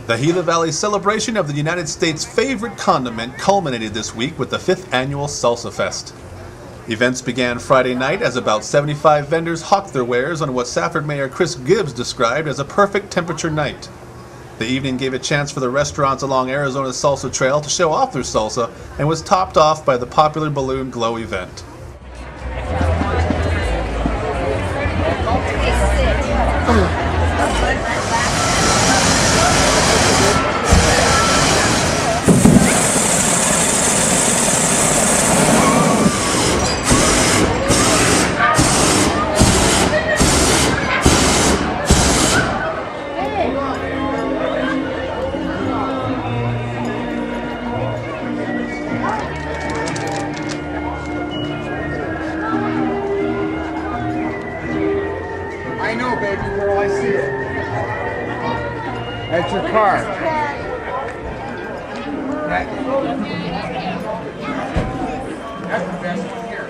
The Gila Valley celebration of the United States' favorite condiment culminated this week with the 5th annual Salsa Fest. Events began Friday night as about 75 vendors hawked their wares on what Safford Mayor Chris Gibbs described as a perfect temperature night. The evening gave a chance for the restaurants along Arizona's Salsa Trail to show off their salsa and was topped off by the popular Balloon Glow event. I know, baby girl, I see it. That's your car. That's the best one here.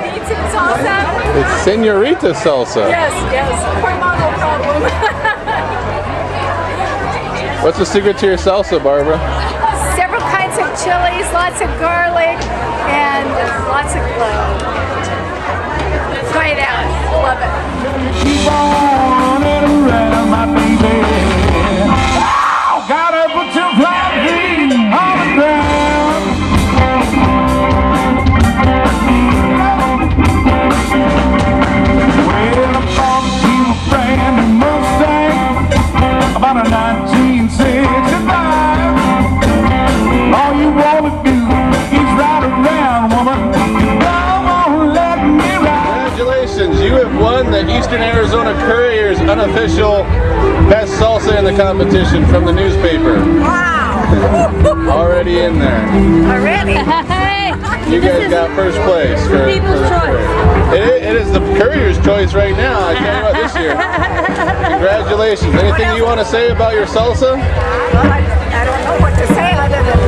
Need some salsa? It's Senorita Salsa. Yes, hormonal problem. What's the secret to your salsa, Barbara? Several kinds of chilies, lots of garlic, and lots of cloves. Try it out. Love it. Keep on running around, my baby. Gotta put your flat feet on the ground. Well, I bought you a brand new Mustang, about a 1965. All you wanna do is ride around, woman. Come on, let me ride. Congratulations, you have won the Eastern Arizona Courier's unofficial best salsa in the competition from the newspaper. Wow. Already in there. Already? You guys got first place. For People's choice. It is the Courier's choice right now, I tell you what, this year. Congratulations. Anything you want to say about your salsa? Well, I don't know what to say other than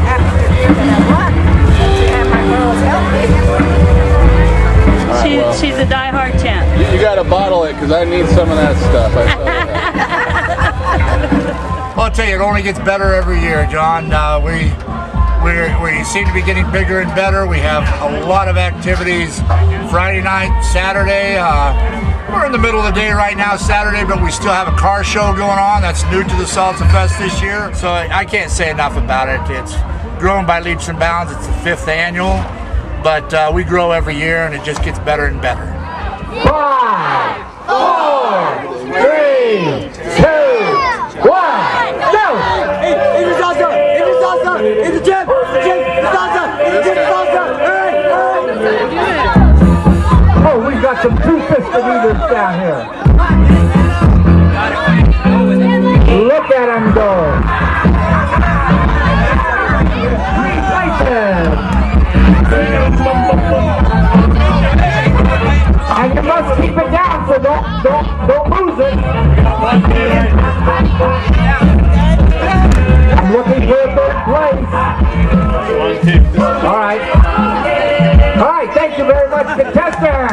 after the year that I won, and my girls helped me. She's a diehard champ. You got to bottle it because I need some of that stuff. I tell you that. Well, I'll tell you, it only gets better every year, John. We seem to be getting bigger and better. We have a lot of activities Friday night, Saturday. We're in the middle of the day right now, Saturday, but we still have a car show going on. That's new to the Salsa Fest this year. So I can't say enough about it. It's grown by leaps and bounds. It's the 5th annual, but we grow every year and it just gets better and better. 5, 4, 3, 2, 1, go! Oh, we got some two-fisted eaters down here. Look at them go. And you must keep it down, so don't lose it. I'm looking for a third place. All right, thank you very much, contestant.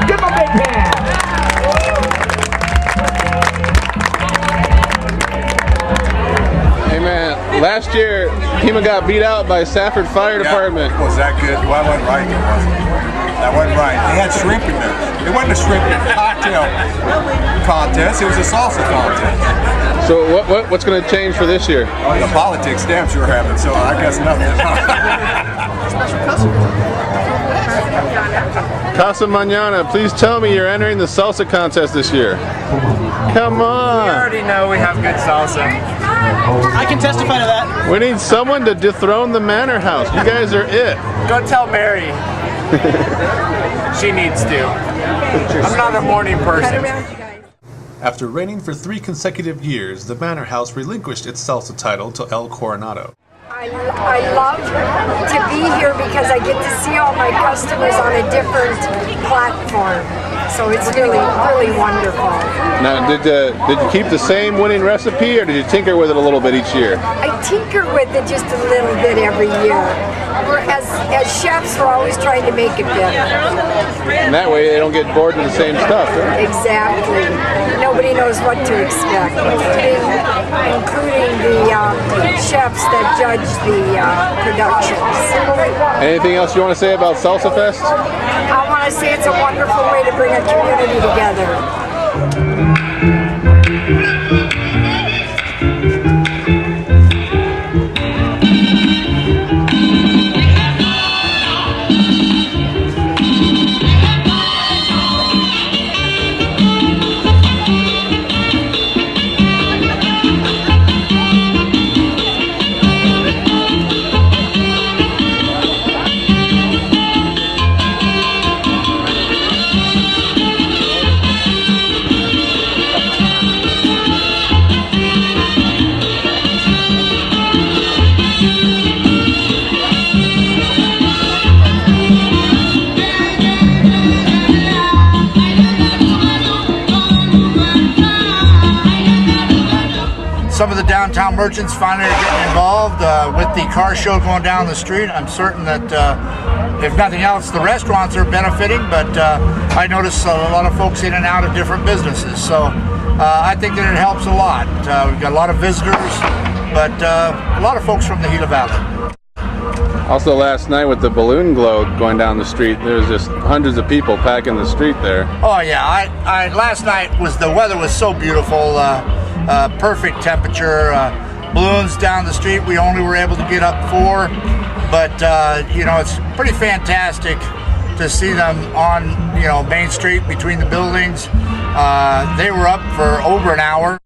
Give them a big hand. Hey man, last year Kima got beat out by Safford Fire Department. Was that good? Well, that wasn't right. It wasn't. That wasn't right. They had shrimp in there. It wasn't a shrimp cocktail contest. It was a salsa contest. So what's going to change for this year? Oh, the politics stamps you're having, so I guess nothing. Casa Mañana, please tell me you're entering the salsa contest this year. Come on. We already know we have good salsa. I can testify to that. We need someone to dethrone the Manor House. You guys are it. Go tell Mary. She needs to. I'm not a morning person. After reigning for 3 consecutive years, the Manor House relinquished its salsa title to El Coronado. I love to be here because I get to see all my customers on a different platform. So it's really, really wonderful. Now, did you keep the same winning recipe, or did you tinker with it a little bit each year? I tinker with it just a little bit every year. As chefs, we're always trying to make it better. And that way they don't get bored with the same stuff, right? Exactly. Nobody knows what to expect, including the chefs that judge the productions. Anything else you want to say about Salsa Fest? I want to say it's a wonderful way to bring a community together. Some of the downtown merchants finally are getting involved with the car show going down the street. I'm certain that, if nothing else, the restaurants are benefiting, but I notice a lot of folks in and out of different businesses. So I think that it helps a lot. We've got a lot of visitors, but a lot of folks from the Gila Valley. Also last night with the balloon glow going down the street, there was just hundreds of people packing the street there. Oh yeah, last night the weather was so beautiful. Perfect temperature, balloons down the street. We only were able to get up 4, but you know, it's pretty fantastic to see them on, you know, Main Street between the buildings. They were up for over an hour.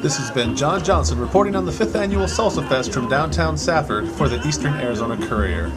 This has been John Johnson reporting on the 5th Annual Salsa Fest from downtown Safford for the Eastern Arizona Courier.